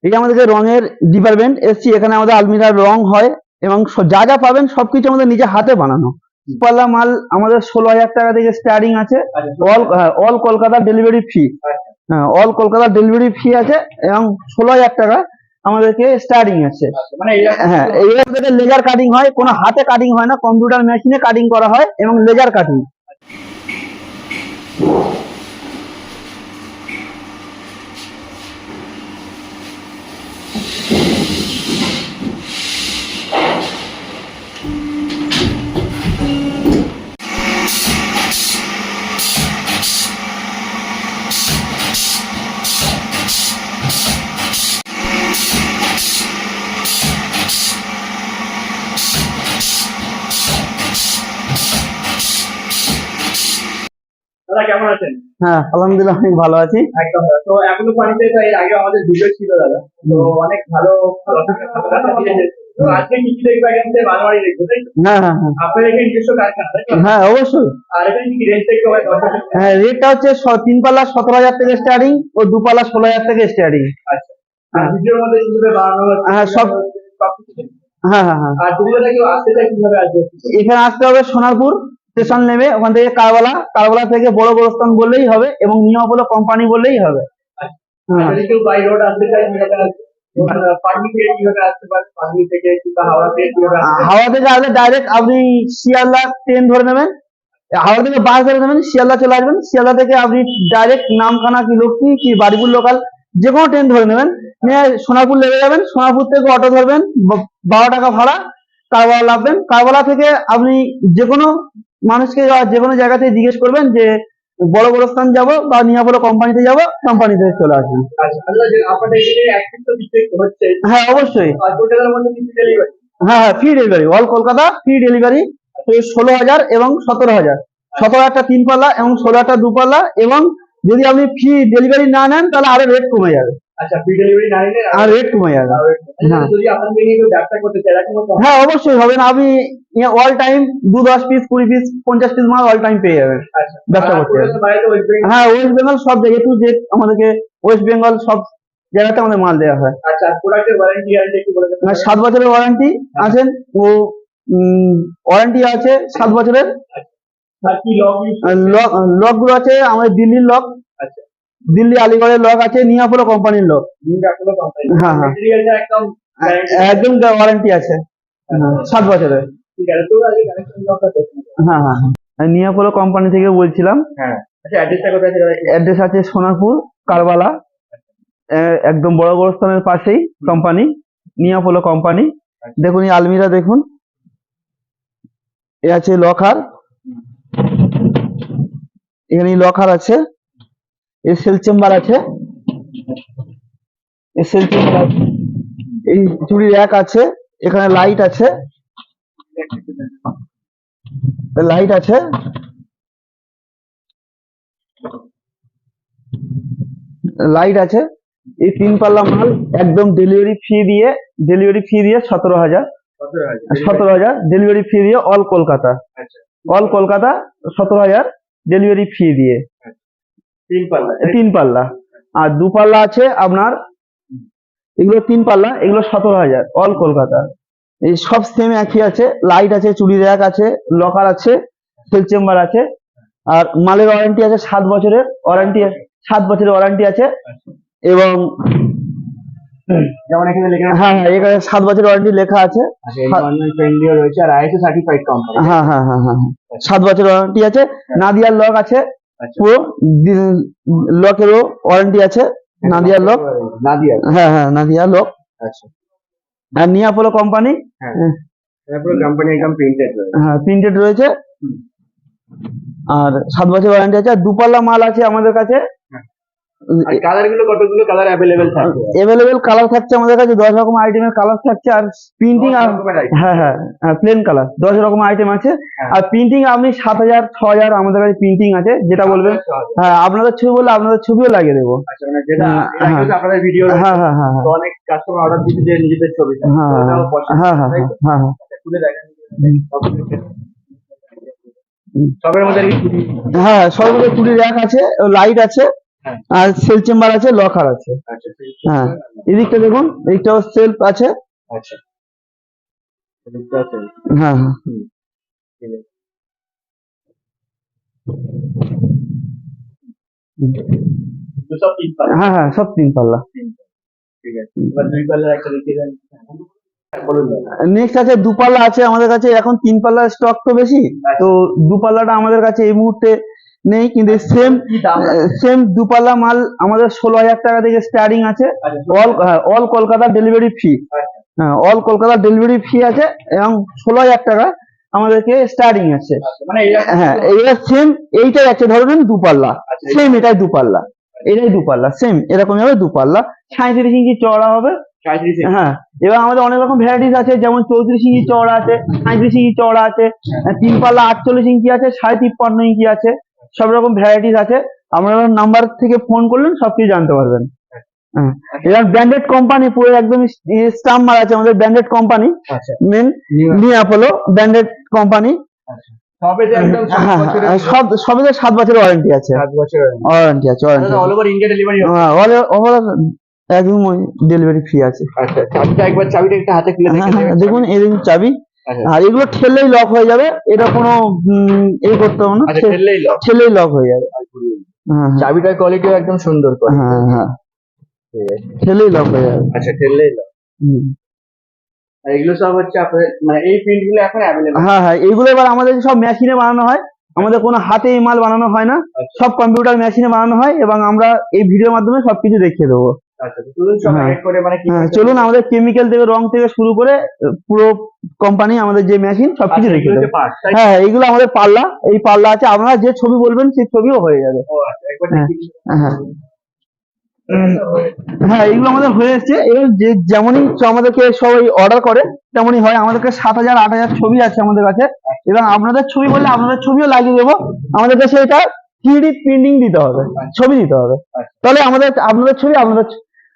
এটা আমাদের রঙের ডিপার্টমেন্ট এসছি, এখানে আমাদের আলমিরার রং হয় এবং যা যা পাবেন সবকিছু আমাদের নিজে হাতে বানানো। পাল্লা মাল আমাদের 16,000 টাকা থেকে স্টার্টিং আছে। অল কলকাতা ডেলিভারি ফি, অল কলকাতা ডেলিভারি ফি আছে এবং 16,000 টাকা আমাদেরকে স্টার্টিং আছে। হ্যাঁ, এইবার থেকে লেজার কাটিং হয়, কোনো হাতে কাটিং হয় না, কম্পিউটার মেশিনে কাটিং করা হয় এবং লেজার কাটিং। দাদা কেমন আছেন? হ্যাঁ, আলহামদুলিল্লাহ আমি ভালো আছি। একদম। তো এখনো পানিতে তো এর আগে আমাদের ভিডিও ছিল দাদা, তো অনেক ভালো তো আজকে কি কি দেখবে এখানে বারবারই দেখবো তাই তো? হ্যাঁ হ্যাঁ হ্যাঁ আপনার এখানে নিজস্ব কারখানা তাই তো? হ্যাঁ, অবশ্যই। আর এখানে কি রেঞ্জ দেখতে হবে? হ্যাঁ, রেটটা হচ্ছে 3 পাল্লা 17,000 থেকে স্টার্টিং ও 2 পাল্লা 16,000 থেকে স্টার্টিং। আচ্ছা। আর ভিডিওর মধ্যে কিভাবে বানানো হচ্ছে? হ্যাঁ, সব। সবকিছু দেখবো। হ্যাঁ হ্যাঁ হ্যাঁ, আর তুমি যদি কেউ আসতে চাই কিভাবে আসবে? এখানে আসতে হবে সোনারপুর স্টেশন নেমে, ওখান থেকে কারবালা থেকে বড় গোরস্থান বললেই হবে এবং নিউ অপোলো কোম্পানি বললেই হবে। আর যদি কেউ বাই রোড আসতে চাই কিভাবে আসবে? পাটনি থেকে কিভাবে আসতে পারে? পাটনি থেকে কিংবা হাওড়া থেকে কিভাবে আসতে পারে? হাওড়া থেকে আসলে ডাইরেক্ট আপনি শিয়ালদা ট্রেন ধরে নেবেন, হাওড়া থেকে বাস ধরে নেবেন, শিয়ালদা চলে আসবেন। শিয়ালদা থেকে আপনি ডাইরেক্ট নামখানা কি লক্ষ্মী কি বারিপুর লোকাল যে কোনো ট্রেন ধরে নেবেন, নিয়ে সোনারপুর লেগে যাবেন। সোনারপুর থেকে অটো ধরবেন, 12 টাকা ভাড়া। কারবালা নামবেন, কারবালা থেকে আপনি যে কোনো মানুষকে যে কোনো জায়গা থেকে জিজ্ঞেস করবেন যে বড় গোরস্থান যাব বা নিউ অপোলো কোম্পানিতে যাব, কোম্পানিতে চলে আসবেন। আচ্ছা, আপনাদের এখানে অ্যাক্টিভ তো বিক্রি হচ্ছে। হ্যাঁ, অবশ্যই। আর টোটালের মধ্যে কিছু ডেলিভারি? হ্যাঁ হ্যাঁ, free delivery, all Kolkata free delivery. 16,000 এবং 17,000, 17,000টা 3 পাল্লা এবং 16,000টা 2 পাল্লা। এবং যদি আপনি ফ্রি ডেলিভারি না নেন তাহলে আরো রেট কমে যাবে। আচ্ছা, ফ্রি ডেলিভারি না নিলে আর রেট কমে যাবে। হ্যাঁ যদি আপনাদের নিয়ে কেউ ব্যবসা করতে চায় এরকম তো? হ্যাঁ, অবশ্যই হবে না। আপনি all time 10 piece 20 piece 50 piece মাল অল টাইম পেয়ে যাবেন আচ্ছা, ব্যবসা করতে। বাইরে ওয়েস্ট বেঙ্গল? হ্যাঁ, ওয়েস্ট বেঙ্গল সব জায়গায় টু জেড আমাদেরকে ওয়েস্ট বেঙ্গল সব জায়গাতে আমাদের মাল দেওয়া হয়। আচ্ছা, প্রোডাক্টের ওয়ারেন্টি গ্যারান্টি একটু বলে দেবেন? 7 বছরের ওয়ারেন্টি আছেন ও ওয়ারেন্টি আছে 7 বছরের। আর কি লক ইউজ? লক গুলো আছে আমাদের দিল্লির লক, আচ্ছা, দিল্লি আলিগড়ের লক আছে, নিউ অপোলো কোম্পানির লক। New Apollo company. হ্যাঁ হ্যাঁ, ম্যাটেরিয়ালটা একদম একদম ওয়ারেন্টি আছে 7 বছরের। ঠিক আছে, তো আগে কানেকশন লকটা দেখুন। হ্যাঁ হ্যাঁ, আমি নিউ অপোলো কোম্পানি থেকে বলছিলাম। হ্যাঁ, আচ্ছা, অ্যাড্রেসটা কোথায় আছে দাদা? অ্যাড্রেস আছে সোনারপুর কারবালা, একদম বড় গোরস্থানের পাশেই কোম্পানি, নিউ অপোলো কোম্পানি। দেখুন এই আলমিরা দেখুন, এ আছে লকার, এখানে লকার আছে, এই সেল চেম্বার আছে, এই সেল চেম্বার আছে, এই চুড়ি র্যাক আছে, এখানে লাইট আছে, লাইট আছে, লাইট আছে। এই 3 পাল্লা মাল একদম ডেলিভারি ফি দিয়ে 17,000, 17,000 ডেলিভারি ফি দিয়ে অল কলকাতা। আচ্ছা, অল কলকাতা 17,000 ডেলিভারি ফি দিয়ে 3 পাল্লা। 3 পাল্লা। আর 2 পাল্লা আছে আপনার, এগুলো 3 পাল্লা, এগুলো 17,000 অল কলকাতা। এই সব সেম একই আছে, লাইট আছে, চুড়ি র্যাক আছে, লকার আছে, সেল চেম্বার আছে। আর মালের ওয়ারেন্টি আছে 7 বছরের ওয়ারেন্টি, 7 বছরের ওয়ারেন্টি আছে। এবং যেমন এখানে লেখা আছে। হ্যাঁ হ্যাঁ, এখানে 7 বছরের ওয়ারেন্টি লেখা আছে। আচ্ছা, এনভায়রনমেন্ট ফ্রেন্ডলিও রয়েছে আর আইএসও সার্টিফাইড কোম্পানি। হ্যাঁ হ্যাঁ হ্যাঁ হ্যাঁ, 7 বছরের ওয়ারেন্টি আছে। নাদিয়ার লক আছে, আচ্ছা, পুরো লকেরও ওয়ারেন্টি আছে। নাদিয়ার লক, নাদিয়া। হ্যাঁ হ্যাঁ, নাদিয়া লক। আচ্ছা, আর নিউ অপোলো কোম্পানি, হ্যাঁ, তারপরে কোম্পানি একদম প্রিন্টেড রয়েছে। হ্যাঁ প্রিন্টেড রয়েছে। আর 7 বছর ওয়ারেন্টি আছে। আর 2 পাল্লা মাল আছে আমাদের কাছে। আর কালার গুলো কতগুলো কালার অ্যাভেলেবেল থাকবে? অ্যাভেলেবেল কালার থাকছে আমাদের কাছে 10 রকম আইটেমের কালার থাকছে। আর প্রিন্টিং, হ্যাঁ হ্যাঁ, প্লেন কালার 10 রকম আইটেম আছে। আর প্রিন্টিং আপনি 7,000 6,000 আমাদের কাছে প্রিন্টিং আছে, যেটা বলবেন। হ্যাঁ, আপনাদের ছবি বললে আপনাদের ছবিও লাগিয়ে দেবো। আচ্ছা, মানে যেটা আপনাদের ভিডিও, হ্যাঁ হ্যাঁ হ্যাঁ, অনেক কাস্টমার অর্ডার দিতে যে নিজেদের ছবিটা, হ্যাঁ হ্যাঁ হ্যাঁ হ্যাঁ হ্যাঁ, খুলে দেখেন সবের মধ্যে। হ্যাঁ সবের মধ্যে চুড়ি র্যাক আছে, লাইট আছে, হ্যাঁ। আর সেল চেম্বার আছে, লকার আছে। আচ্ছা হ্যাঁ, এদিকটা দেখুন, এইটাও সেলফ আছে। আচ্ছা এদিকটা আছে। হ্যাঁ হ্যাঁ ঠিক আছে। তো সব তিন পাল্লা। হ্যাঁ হ্যাঁ, সব 3 পাল্লা। ঠিক আছে, এবার দুই পাল্লার একটা দেখিয়ে দেন। বলুন দাদা। নেক্সট আছে 2 পাল্লা আছে আমাদের কাছে। এখন 3 পাল্লার স্টক তো বেশি, তো 2 পাল্লাটা আমাদের কাছে এই মুহূর্তে নেই, কিন্তু সেম কি দাম আছে? 2 পাল্লা মাল আমাদের 16,000 টাকা থেকে স্টার্টিং আছে। অল কলকাতা ডেলিভারি ফি। আচ্ছা হ্যাঁ, অল কলকাতা ডেলিভারি ফি আছে এবং 16,000 টাকা আমাদেরকে স্টার্টিং আছে। মানে এরকম হ্যাঁ, এইটা সেম এইটাই আছে, ধরে নেন 2 পাল্লা আচ্ছা, সেম, এটাই 2 পাল্লা, এটাই 2 পাল্লা সেম এরকম হবে 2 পাল্লা। 37 ইঞ্চি চওড়া হবে। 35 ইঞ্চি। হ্যাঁ, এবার আমাদের অনেক রকম ভ্যারাইটিস আছে, যেমন 34 ইঞ্চি চওড়া আছে, 35 ইঞ্চি চওড়া আছে, 3 পাল্লা 48 ইঞ্চি আছে, 53.5 ইঞ্চি আছে, সব রকম ভ্যারাইটিস আছে। আপনারা নাম্বার থেকে ফোন করলেন সবকিছু জানতে পারবেন। হ্যাঁ, এবার ব্র্যান্ডেড কোম্পানি, পুরো একদম স্টাম্প মারা আছে আমাদের, ব্র্যান্ডেড কোম্পানি, আচ্ছা মেন নিউ অ্যাপোলো ব্র্যান্ডেড কোম্পানি। আচ্ছা সবে যে একদম 7 হ্যাঁ বছরের হ্যাঁ, সবই 7 বছরের ওয়ারেন্টি আছে। 7 বছরের ওয়ারেন্টি আছে, warranty all over India delivery হবে। ওভার একদম ডেলিভারি ফ্রি আছে। আচ্ছা চাবিটা একবার চাবিটা একটা হাতে খুলে হ্যাঁ দেখে হ্যাঁ, দেবেন। দেখুন এই দেখুন চাবি। আচ্ছা আর এগুলো ঠেললেই লক হয়ে যাবে, এটা কোনো এই করতে হবে না, আচ্ছা ঠেললেই লক। ঠেললেই লক হয়ে যাবে। হ্যাঁ হ্যাঁ চাবিটার কোয়ালিটিও একদম সুন্দর করে। হ্যাঁ হ্যাঁ, ঠিক আছে ঠেললেই লক হয়ে যাবে। আচ্ছা ঠেললেই লক। হুম। আর এগুলো সব হচ্ছে আপনাদের মানে এই প্রিন্ট গুলো এখন অ্যাভেলেবল। হ্যাঁ হ্যাঁ, এইগুলো এবার আমাদের সব মেশিনে বানানো হয়, আমাদের কোনো হাতে এই মাল বানানো হয় না, সব কম্পিউটার মেশিনে বানানো হয়, এবং আমরা এই ভিডিওর মাধ্যমে সবকিছু দেখিয়ে দেবো। আচ্ছা তো চলুন সব হ্যাঁ। এক এক করে মানে কি হ্যাঁ, চলুন আমাদের কেমিক্যাল থেকে, রং থেকে শুরু করে পুরো কোম্পানি, আমাদের যে মেশিন সবকিছু আচ্ছা, দেখিয়ে এগুলো দেবো। হচ্ছে parts, তাই তো? হ্যাঁ, এইগুলো আমাদের পাল্লা, এই পাল্লা আছে, আপনারা যে ছবি বলবেন সেই ছবিও হয়ে যাবে। ও আচ্ছা একবার হ্যাঁ দেখিয়ে দিন। হ্যাঁ হ্যাঁ, এইগুলো আমাদের হয়ে এসছে। এবার যে যেমনই আমাদেরকে সবাই অর্ডার করে তেমনই হয়। আমাদেরকে 7,000 8,000 ছবি আছে আমাদের কাছে, এবং আপনাদের ছবি বললে আপনাদের ছবিও লাগিয়ে দেবো। আমাদের কাছে এটা 3D প্রিন্টিং দিতে হবে, ছবি দিতে হবে, তাহলে আপনাদের ছবি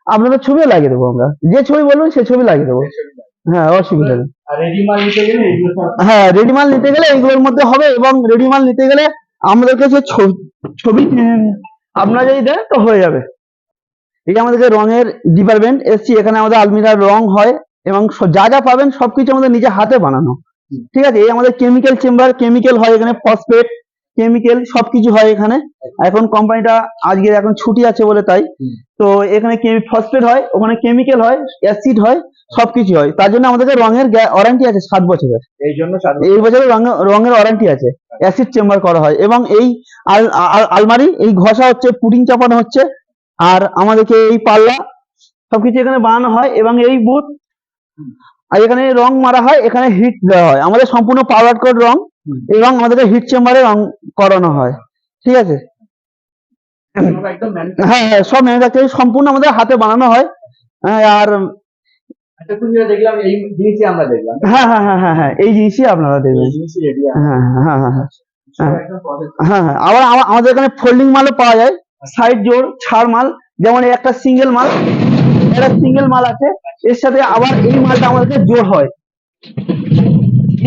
আপনাদের ছবিও লাগিয়ে দেবো আমরা, যে ছবি বলবেন সেই ছবি লাগিয়ে দেবো। হ্যাঁ, অসুবিধা নেই। আর রেডি মাল নিতে গেলে এগুলো সব হ্যাঁ, রেডি মাল নিতে গেলে এইগুলোর মধ্যে হবে, এবং রেডি মাল নিতে গেলে আমাদের কাছে ছবি আপনারা যদি দেন তো হয়ে যাবে। এই যে আমাদের রঙের ডিপার্টমেন্ট এসছি, এখানে আমাদের আলমিরার রং হয়, এবং যা যা পাবেন সবকিছু আমাদের নিজে হাতে বানানো। ঠিক আছে, এই আমাদের কেমিক্যাল চেম্বার, কেমিক্যাল হয় এখানে, ফসফেট কেমিক্যাল সবকিছু হয় এখানে। এখন কোম্পানিটা আজকে এখন ছুটি আছে বলে তাই, তো এখানে ফসফেট হয়, ওখানে কেমিক্যাল হয়, অ্যাসিড হয়, সবকিছু হয়। তার জন্য আমাদের রঙের ওয়ারেন্টি আছে 7 বছরের। এই জন্য সাধারণ এই বছরের রঙের ওয়ারেন্টি আছে, অ্যাসিড চেম্বার করা হয়, এবং এই আলমারি এই ঘষা হচ্ছে, পুটিং চাপানো হচ্ছে, আর আমাদেরকে এই পাল্লা সবকিছু এখানে বানানো হয়, এবং এই বুথ, আর এখানে রং মারা হয়, এখানে হিট দেওয়া হয়, আমাদের সম্পূর্ণ পাউডার কোড রং, এবং আমাদেরকে হিট চেম্বারে রং করানো হয়। ঠিক আছে, একদম হ্যাঁ হ্যাঁ, সব ম্যানুফ্যাকচারিং সম্পূর্ণ আমাদের হাতে বানানো হয়। আর এতক্ষণ যেটা দেখলাম এই জিনিসই আমরা দেখলাম। হ্যাঁ হ্যাঁ হ্যাঁ হ্যাঁ হ্যাঁ, এই জিনিসই আপনারা এই দেখবেন। জিনিসই রেডি হ্যাঁ হ্যাঁ হ্যাঁ হ্যাঁ সব একদম process। হ্যাঁ হ্যাঁ, আবার আমাদের এখানে ফোল্ডিং মালও পাওয়া যায়, সাইড জোড় ছাড় মাল, যেমন এই একটা সিঙ্গেল মাল, এটা সিঙ্গেল মাল আছে, এর সাথে আবার এই মালটা আমাদেরকে জোড় হয়,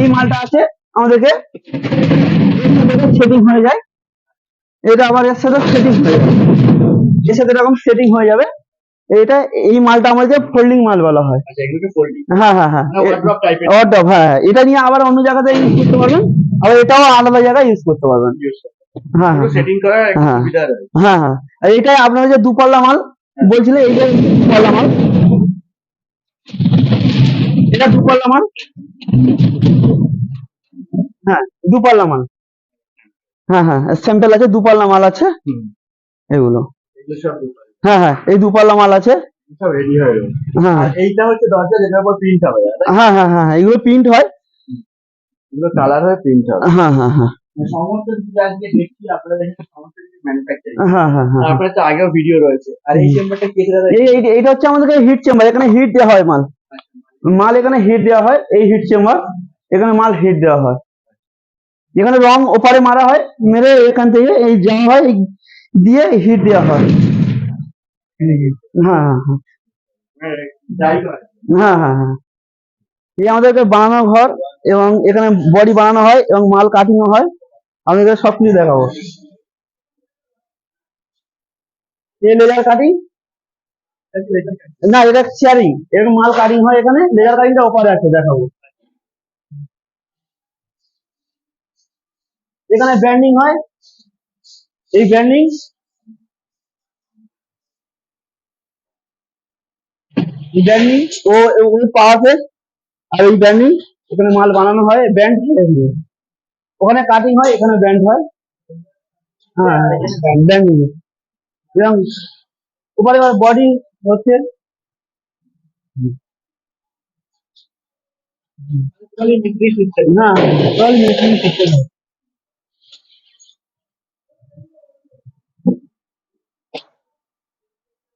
এই মালটা আছে আমাদেরকে সেটিং হয়ে যায়, এটা আবার এর সাথে সেটিং হয়ে যাবে, এর সাথে এরকম সেটিং হয়ে যাবে। এটা এই মালটা আমাদেরকে ফোল্ডিং মাল বলা হয়। আচ্ছা এগুলোকে ফোল্ডিং হ্যাঁ হ্যাঁ হ্যাঁ, না ওয়ার্ড্রপ টাইপের অর্ডার, হ্যাঁ, এটা নিয়ে আবার অন্য জায়গাতে ইউজ করতে পারবেন, আবার এটাও আলাদা জায়গায় ইউজ করতে পারবেন। ইউজ হ্যাঁ পুরো হ্যাঁ সেটিং করার একটা হ্যাঁ। সুবিধা রয়েছে। হ্যাঁ হ্যাঁ, আর এটাই আপনারা যে 2 পাল্লা মাল বলছিলেন, এইটা 2 পাল্লা মাল, এটা 2 পাল্লা মাল, হ্যাঁ 2 পাল্লা মাল, হ্যাঁ হ্যাঁ, স্যাম্পল আছে, 2 পাল্লা মাল আছে এগুলো। এগুলো সব হ্যাঁ হ্যাঁ, এই 2 পাল্লা মাল আছে। সব রেডি হয়ে গেছে। হ্যাঁ আর এইটা হচ্ছে দরজা যেটার উপর প্রিন্ট হবে তাই তো? হ্যাঁ হ্যাঁ হ্যাঁ, এগুলো প্রিন্ট হয়। এগুলো কালার হয়ে প্রিন্ট হবে। হ্যাঁ হ্যাঁ হ্যাঁ সমস্ত কিছু আজকে দেখছি আপনারা দেখেন সমস্ত কিছু ম্যানুফ্যাকচারিং। হ্যাঁ হ্যাঁ হ্যাঁ, আপনার তো আগেও ভিডিও রয়েছে। আর এই চেম্বারটা কি দাদা? এইটা হচ্ছে আমাদের হিট চেম্বার, এখানে হিট দেওয়া হয় মাল এখানে হিট দেওয়া হয়, এই হিট চেম্বার, এখানে মাল হিট দেওয়া হয়, এখানে রং ওপারে মারা হয়, মেরে এখান থেকে এই যাওয়া হয়, দিয়ে হিট দেওয়া হয়। হ্যাঁ হ্যাঁ যাই করে হ্যাঁ হ্যাঁ হ্যাঁ, এই আমাদেরকে বানানো ঘর, এবং এখানে বডি বানানো হয়, এবং মাল কাটিং হয়, আপনাদের সবকিছু দেখাবো। এই লেজার কাটিং, না এটা শেয়ারিং, এরকম মাল কাটিং হয় এখানে, লেজার কাটিংটা ওপারে আছে দেখাবো। এখানে ব্যান্ডিং হয়, এই ব্যান্ডিং, ব্যান্ডিং ও পাওয়ার, আর এই ব্যান্ডিং এখানে মাল বানানো হয়, ব্যান্ড ওখানে কাটিং হয়, এখানে ব্যান্ড হয়। হ্যাঁ ব্যান্ডিং এবং উপরে বডি হচ্ছে না মেশিন সিস্টেম।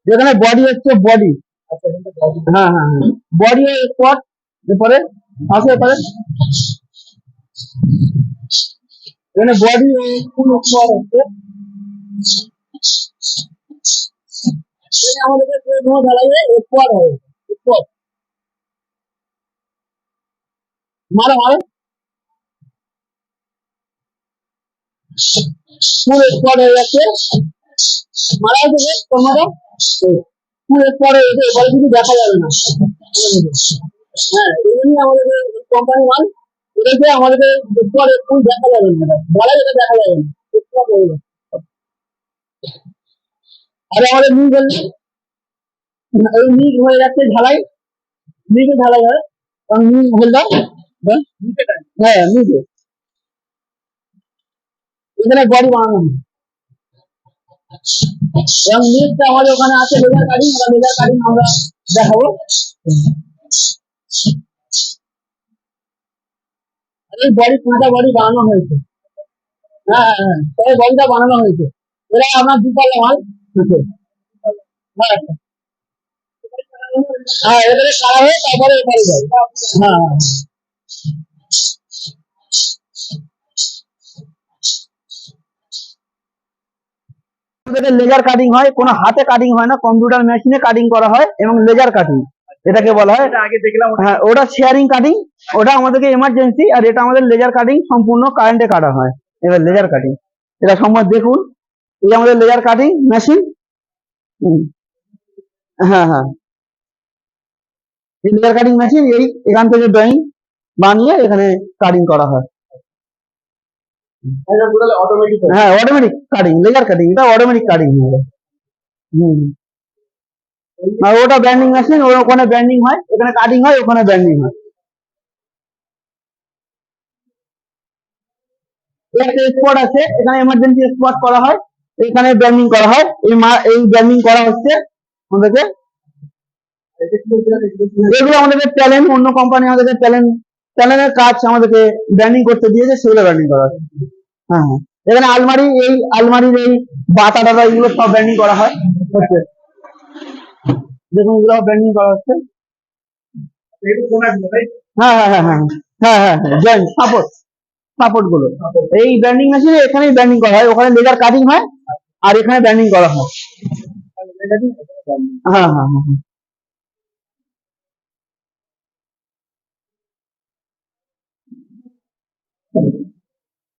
যেখানে বডি হচ্ছে বডি, হ্যাঁ হ্যাঁ হ্যাঁ বডি স্পট এরপরে আসে, এরপরে এখানে বডি ফুল স্পট হচ্ছে। আমাদের স্পট হয়, স্পট মারা হয়, ফুল স্পট হয়ে যাচ্ছে, মারা যাবে তোমার ফুল স্পট হয়ে গেছে, এবারে কিছু দেখা যাবে না। হ্যাঁ এই জন্যই আমাদের কোম্পানি মাল, এটাকে আমাদের স্পট ফুল দেখা যাবে না, মারা যেটা দেখা যাবে না, স্পট হয়ে যাবে। আর আমাদের মিল এই মিল হয়ে যাচ্ছে ঢালাই, মিলে ঢালাই হয়, কারণ মিল হোল্ডার, হ্যাঁ মিলে এখানে বডি বানানো হয়। এবং মিলটা আমাদের ওখানে আছে লেজার কাটিং, লেজার কাটিং আমরা দেখাবো। এই বডি পুরোটা বডি বানানো হয়েছে, হ্যাঁ হ্যাঁ হ্যাঁ এই বডিটা বানানো হয়েছে, এরা আমার দুপাল্লা মাল হচ্ছে। হ্যাঁ হ্যাঁ এবারে কারা হয়ে তারপরে এপারে যায়। হ্যাঁ লেজার কাটিং হয়, কোনো হাতে কাটিং হয় না, কম্পিউটার মেশিনে কাটিং করা হয় এবং লেজার কাটিং এটাকে বলা হয়। আগে দেখলাম হ্যাঁ ওটা শেয়ারিং কাটিং, ওটা আমাদেরকে এমার্জেন্সি, আর এটা আমাদের লেজার কাটিং, সম্পূর্ণ কারেন্টে কাটা হয়। এবার লেজার কাটিং এটা সম্বন্ধে দেখুন, এই আমাদের লেজার কাটিং মেশিন। হ্যাঁ হ্যাঁ এই লেজার কাটিং মেশিন, এই এখান থেকে ড্রয়িং বানিয়ে এখানে কাটিং করা হয়। অটোমেটিক। হ্যাঁ অটোমেটিক কাটিং, লেজার কাটিং এটা অটোমেটিক কাটিং হবে। আর ওটা ব্যান্ডিং মেশিন, ওখানে ব্যান্ডিং হয়, এখানে কাটিং হয়, ওখানে ব্যান্ডিং হয়। একটা স্পট আছে, এখানে এমার্জেন্সি স্পট করা হয়, এখানে ব্যান্ডিং করা হয়, এই ব্যান্ডিং করা হচ্ছে আমাদেরকে। এগুলো আমাদের ট্যালেন্ট, অন্য কোম্পানি আমাদেরকে ট্যালেন্টের কাজ আমাদেরকে ব্যান্ডিং করতে দিয়েছে, সেগুলো ব্যান্ডিং করা হয়। হ্যাঁ হ্যাঁ এখানে আলমারি, এই আলমারির এই বাতা টাতা এগুলো সব ব্যান্ডিং করা হয় হচ্ছে, দেখুন এগুলো ব্যান্ডিং করা হচ্ছে। হ্যাঁ হ্যাঁ হ্যাঁ হ্যাঁ হ্যাঁ হ্যাঁ হ্যাঁ জয়েন্ট সাপোর্ট গুলো এই ব্যান্ডিং মেশিনে এখানেই ব্যান্ডিং করা হয়, ওখানে লেজার কাটিং হয় আর এখানে ব্যান্ডিং করা হয়। হ্যাঁ হ্যাঁ হ্যাঁ